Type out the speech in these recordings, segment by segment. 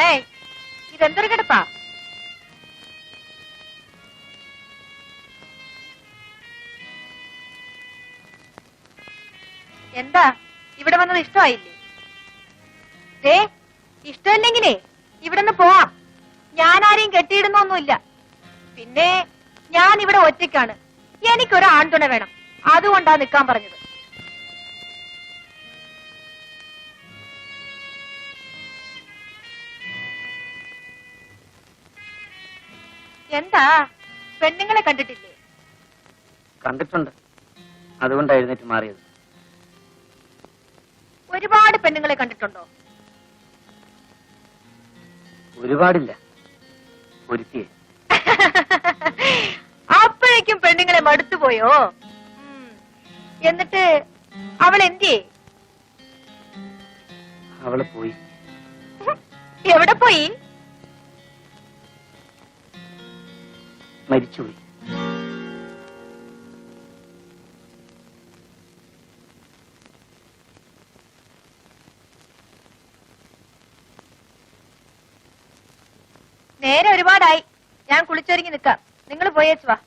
ഏയ് ഇതെന്തൊരു കിടപ്പാ? എന്താ ഇവിടെ വന്നത് ഇഷ്ടമായില്ലേ? ഇഷ്ടമല്ലെങ്കിലേ ഇവിടെ നിന്ന് പോവാം. ഞാൻ ആരെയും കെട്ടിയിടുന്നൊന്നുമില്ല. പിന്നെ ഞാൻ ഇവിടെ ഒറ്റയ്ക്കാണ്. എനിക്കൊരു ആൺതുണ വേണം. അതുകൊണ്ടാ നിൽക്കാൻ പറഞ്ഞത്. എന്താ പെണ്ണുങ്ങളെ കണ്ടിട്ടില്ലേ? കണ്ടിട്ടുണ്ട്, അതുകൊണ്ടാ എഴുന്നേറ്റ് മാറിയത്. ഒരുപാട് പെണ്ണുങ്ങളെ കണ്ടിട്ടുണ്ടോ? ഒരുപാടില്ല, ഒരുത്തിയെ. അപ്പോഴേക്കും പെണ്ണുങ്ങളെ മടുത്തുപോയോ? എന്നിട്ട് അവൾ എന്തിയേ? അവള് പോയി. എവിടെ പോയി? മരിച്ചുപോയി. നേരെ ഒരുപാടായി. ഞാൻ കുളിച്ചൊരുങ്ങി നിൽക്കാം. നിങ്ങൾ പോയേച്ചു വാ.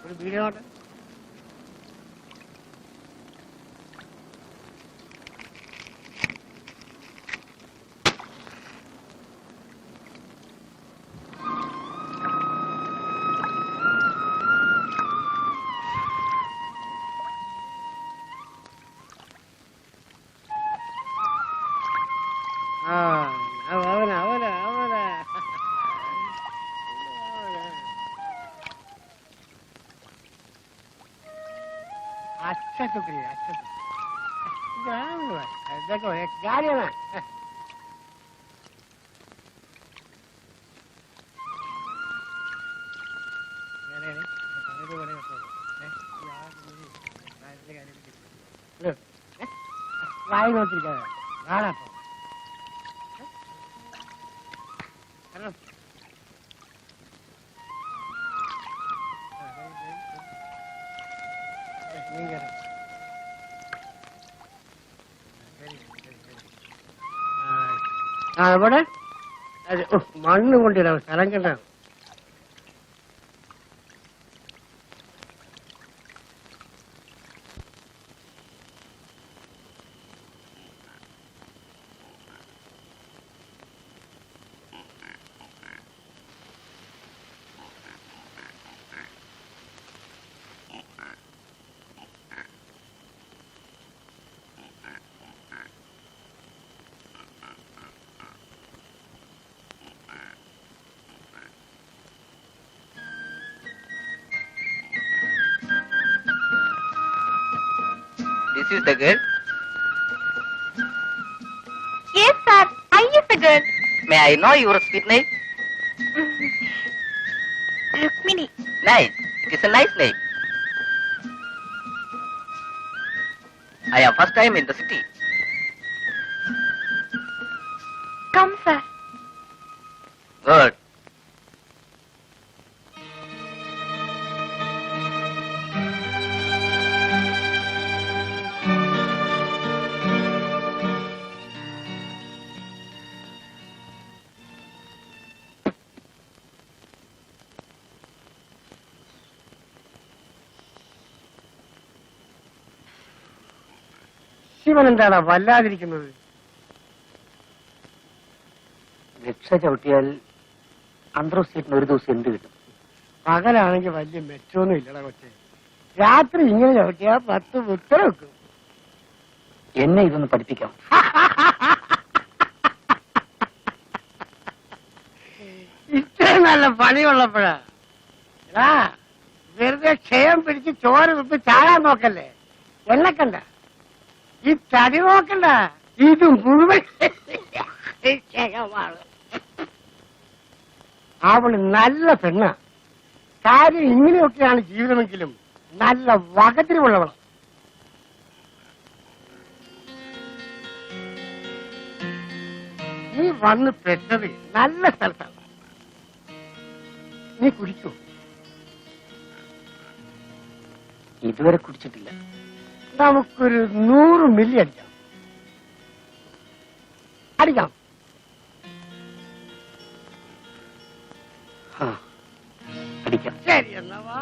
ഒരു വീഡിയോ अच्छा शुक्रिया, अच्छा देखो एक गाड़ी है ना, വായി നോക്കിരിക്കാതെ നാളാപ്പോ അവിടെ മണ്ണ് കൊണ്ടിടാം, സ്ഥലം കണ്ട. This is the girl. Yes, sir. I is the girl. May I know your sweet name? Rukmini. Nice. It is a nice name. I am first time in the city. Come, sir. Good. Shivan എന്താണ് വല്ലാതിരിക്കുന്നത്? രക്ഷ ചവിട്ടിയാൽ അന്തർ സീറ്റിന് ഒരു ദിവസം എന്ത് കിട്ടും? പകലാണെങ്കിൽ വലിയ മെച്ചൊന്നും ഇല്ലടാ കൊച്ചെ. രാത്രി ഇങ്ങനെ ചവിട്ടിയാൽ 10 ഉത്തര വെക്കും. എന്നെ ഇതൊന്ന് പഠിപ്പിക്കാം. ഇത്രയും നല്ല പണിയുള്ളപ്പോഴാ വെറുതെ ക്ഷയം പിടിച്ച് ചോര തുപ്പി ചാകാൻ നോക്കല്ലേ. എന്നെ കണ്ട ഈ തടി നോക്കണ്ട, ഇത് മുഴുവൻ ക്ഷയമാണ്. അവള് നല്ല പെണ്ണ. കാര്യം ഇങ്ങനെയൊക്കെയാണ് ജീവിതമെങ്കിലും നല്ല വകതിരിവുള്ളവള്. നീ വന്ന് പെട്ടത് നല്ല സ്ഥലത്താണ്. നീ കുടിക്കൂ. ഇതുവരെ കുടിച്ചിട്ടില്ല. നമുക്കൊരു 100 മില്ലി അടിക്കാം. അടിക്കാം. ആ, അടിക്കാം. ശരി എന്നാ വാ.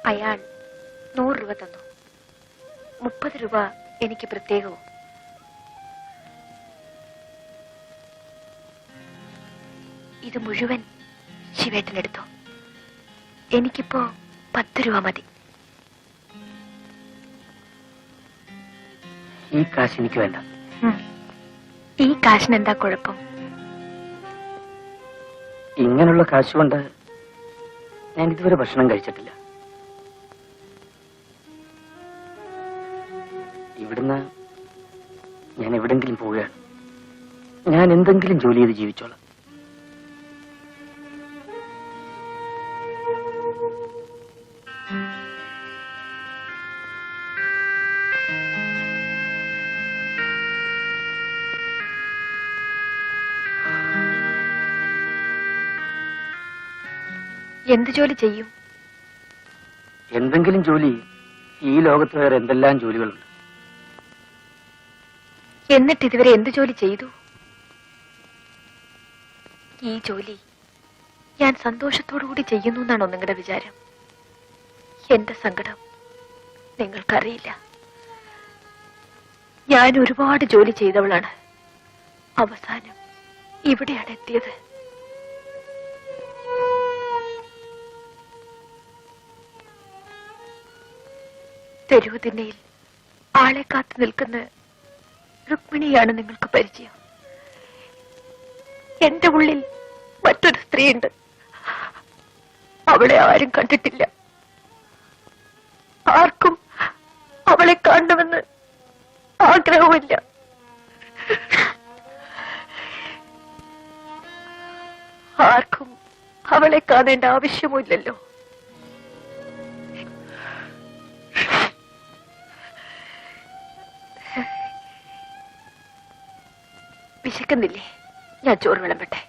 അയാൾ 100 രൂപ തന്നു. 30 രൂപ എനിക്ക് പ്രത്യേകവും. ഇത് മുഴുവൻ ശിവേട്ടനെടുത്തു. എനിക്കിപ്പോ 10 രൂപ മതി. ഈ കാശ് എനിക്ക് വേണ്ട. ഈ കാശിന് എന്താ കുഴപ്പം? ഇങ്ങനെയുള്ള കാശ് കൊണ്ട് ഞാൻ ഇതുവരെ ഭക്ഷണം കഴിച്ചിട്ടില്ല. ഇവിടുന്ന് ഞാൻ എവിടെങ്കിലും പോവുകയാണ്. ഞാൻ എന്തെങ്കിലും ജോലി ചെയ്ത് ജീവിച്ചോളാം. എന്ത് ജോലി ചെയ്യും? എന്തെങ്കിലും ജോലി. ഈ ലോകത്ത് വേറെ എന്തെല്ലാം ജോലികളുണ്ട്. എന്നിട്ട് ഇതുവരെ എന്ത് ജോലി ചെയ്തു? ഈ ജോലി ഞാൻ സന്തോഷത്തോടുകൂടി ചെയ്യുന്നു എന്നാണോ നിങ്ങളുടെ വിചാരം? എന്റെ സങ്കടം നിങ്ങൾക്കറിയില്ല. ഞാൻ ഒരുപാട് ജോലി ചെയ്തവളാണ്. അവസാനം ഇവിടെയാണ് എത്തിയത്. തെരുവ് തിണ്ണയിൽ ആളെ കാത്തു നിൽക്കുന്ന രുക്മിണിയാണ് നിങ്ങൾക്ക് പരിചയം. എന്റെ ഉള്ളിൽ മറ്റൊരു സ്ത്രീയുണ്ട്. അവളെ ആരും കണ്ടിട്ടില്ല. ആർക്കും അവളെ കാണണമെന്ന് ആഗ്രഹമില്ല. ആർക്കും അവളെ കാണേണ്ട ആവശ്യമില്ലല്ലോ. വിശക്കുന്നില്ലേ? ഞാൻ ചോറ് വിളമ്പട്ടെ.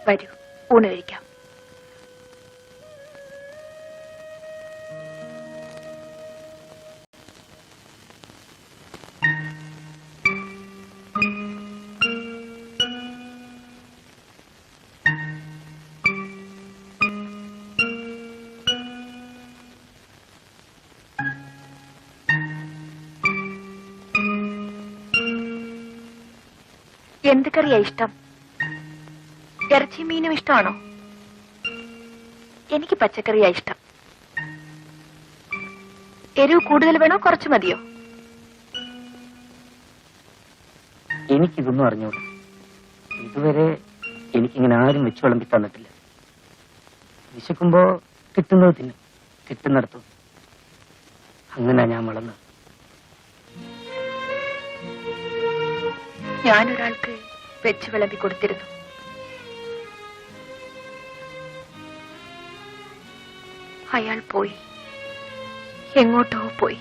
വരൂ, ഊണ് കഴിക്കാം. എന്ത് കറിയാ ഇഷ്ടം? ഇറച്ചി മീനും ഇഷ്ടമാണോ? എനിക്ക് പച്ചക്കറിയാ ഇഷ്ടം. എരിവ് കൂടുതൽ വേണോ കുറച്ച് മതിയോ? എനിക്കിതൊന്നും അറിഞ്ഞൂടാ. ഇതുവരെ എനിക്കിങ്ങനെ ആരും വെച്ചു വിളമ്പി തന്നിട്ടില്ല. വിശക്കുമ്പോ കിട്ടുന്നത് തിന്നും, കിട്ടുന്നിടത്തു. അങ്ങനെ ഞാൻ വളർന്നത്. ഞാനൊരാൾക്ക് വെച്ച് വിളമ്പി കൊടുത്തിരുന്നു. അയാൾ പോയി, എങ്ങോട്ടോ പോയി.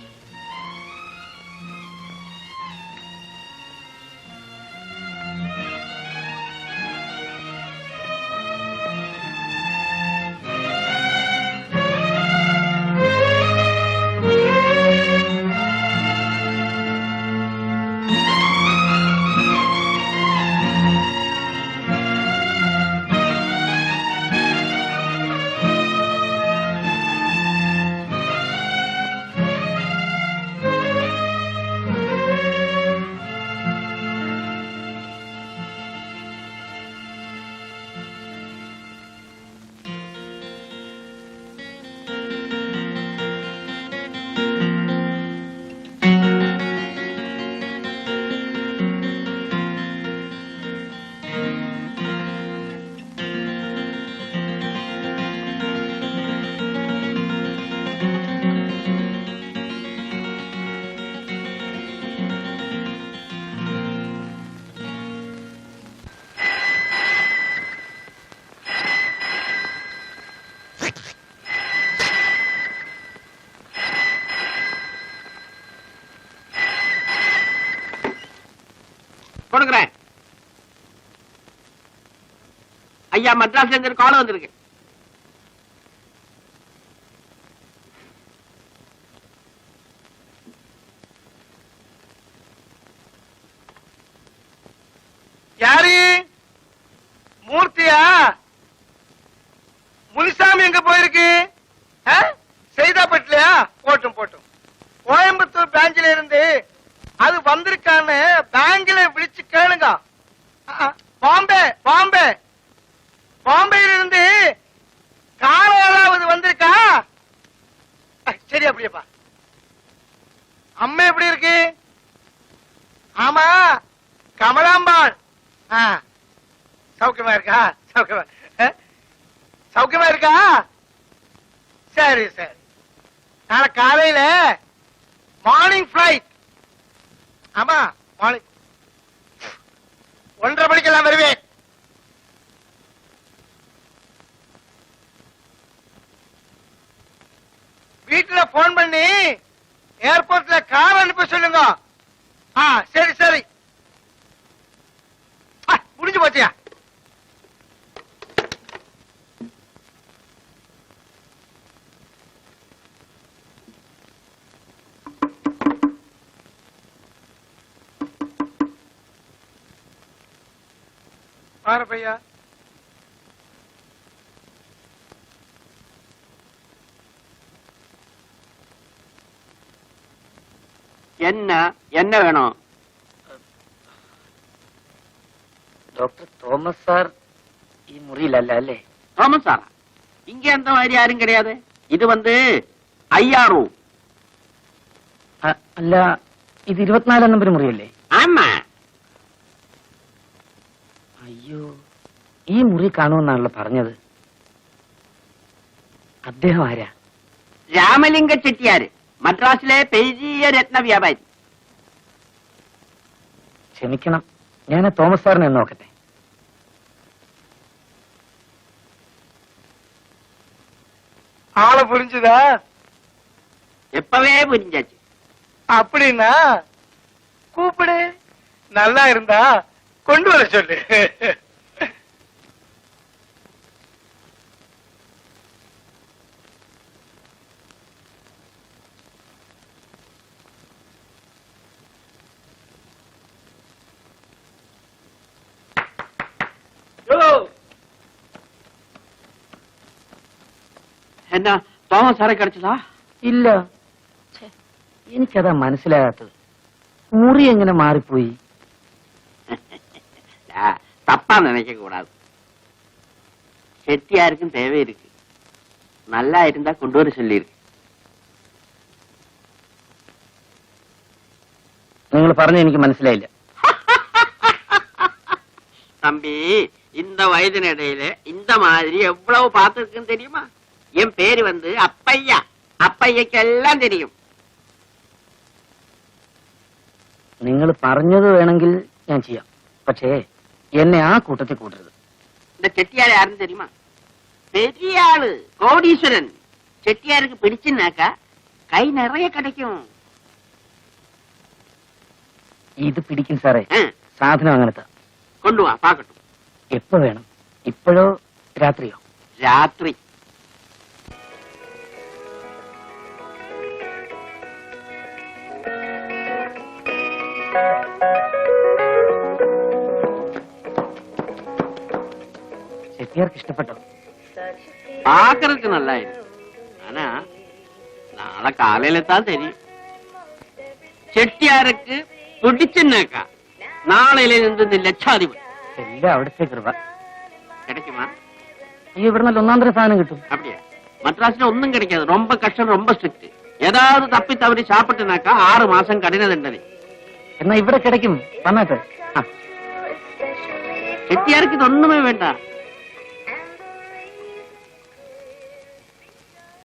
கொடுக்கிறேன். ஐயா, மெட்ராஸ்ல இருந்து கால் வந்திருக்கு. யாரு? மூர்த்தியா? முனிசாமி எங்க போயிருக்கு? செய்தாப்பட்டிலையா? போட்டும் போட்டும். கோயம்புத்தூர் பிராஞ்சில இருந்து அது வந்திருக்கான்னு பேங்க்ல விழிச்சு கேளுங்க. பாம்பே பாம்பே பாம்பேல இருந்து கார் ஏதாவது வந்திருக்கா? சரி, அப்படியேப்பா. அம்மா எப்படி இருக்கு? ஆமா, கமலாம்பாள். சௌக்கியமா இருக்கா? சௌக்கியமா இருக்கா? சரி சரி. நாளை காலையில மார்னிங் பிளைட். ஆமா, மார்னிங் 1:30 மணிக்கெல்லாம் வருவேன். வீட்டுல போன் பண்ணி ஏர்போர்ட்ல கார் அனுப்ப சொல்லுங்க. சரி சரி. முடிஞ்சு போச்சியா? பாரு பையா. என்ன என்ன வேணும்? டாக்டர் தோமஸ் சார் ഈ മുറിയിലല്ല അല്ലേ? തോമസ് സാറാ? ഇങ്ങ அந்த மாதிரி யாரும் கிடையாது. இது வந்து ஐயாரூ. അല്ല, ഇത് 24 നമ്പർ മുറിയല്ലേ? ஆமா. അയ്യോ, ഈ മുറി കാണുമെന്നാണല്ലോ പറഞ്ഞത്. അദ്ദേഹം ആരാ? രാമലിംഗ ചെട്ടിയാര്, മദ്രാസിലെ പെരിയ രത്ന വ്യാപാരി. ക്ഷമിക്കണം, ഞാൻ തോമസ് സാറിനെ നോക്കട്ടെ. ஆளை புரிஞ்சுதா? எப்பவே புரிஞ்சாச்சு. அப்படின்னா கூப்பிடு. நல்லா இருந்தா கொண்டு வர சொல்லு. എന്നാ തോമസ് സാറെ கிடைச்சதா? ഇല്ല, എനിക്കതാ മനസ്സിലാകാത്തത്. മുറി എങ്ങനെ മാറിപ്പോയി? தப்பா நினைக்க கூடாது. செட்டியாருக்கும் தேவை இருக்கு. நல்லா இருந்தா கொண்டு வர சொல்லி இருக்கு. നിങ്ങൾ പറഞ്ഞ എനിക്ക് മനസ്സിലായില്ല. தம்பி, இந்த வயதினிடையில இந்த மாதிரி எவ்வளவு பார்த்திருக்குன்னு தெரியுமா? என் பேரு அப்பையா. അപ്പയ്യക്കെല്ലാം தெரியும். നിങ്ങൾ പറഞ്ഞത് വേണമെങ്കിൽ ഞാൻ ചെയ്യാം. പക്ഷേ എന്നെ ആ കൂട്ടത്തിൽ കൂട്ടരുത്. இந்த செட்டியார் யாருன்னு தெரியுமா? பெரிய ஆளு, கோடீஸ்வரன். செட்டியாருக்கு பிடிச்சுனாக்கா கை நிறைய கிடைக்கும். ഇത് പിടിക്കും സാറേ. ஆ, സാധനം അങ്ങനത്തെ. கொண்டு வா பாக்கட்டும். എപ്പോ വേണം? ഇപ്പോഴോ രാത്രിയോ? ராத்திரி. ചെട്ടിയാർക്ക് ഇഷ്ടപ്പെട്ടോ? பாக்குறதுக்கு நல்லா இருக்கு. ஆனா நாளை காலையில தான் தெரியும். செட்டியாருக்கு பிடிச்சுனாக்கா நாளையில இருந்து லட்சாധിപതി. എല്ലാം അവിടുത്തെ കൃപ. கிடைக்குமா? ഈ ഇവിടെ നല്ല ഒന്നാന്തര സാധനം കിട്ടും. அப்படியா? மദ്ராஸ்ல ஒண்ணும் கிடைக்காது. ரொம்ப கஷ்டம், ரொம்ப ஸ்ட்ரிக்ட். ஏதாவது தப்பி தவறி சாப்பிட்டுனாக்கா 6 மாசம் கடின தண்டனை. എന്നാ ഇവിടെ കിടക്കും. വന്നാട്ടെ. ആ செட்டியாருக்கு இது ஒண்ணுமே வேண்டாம்.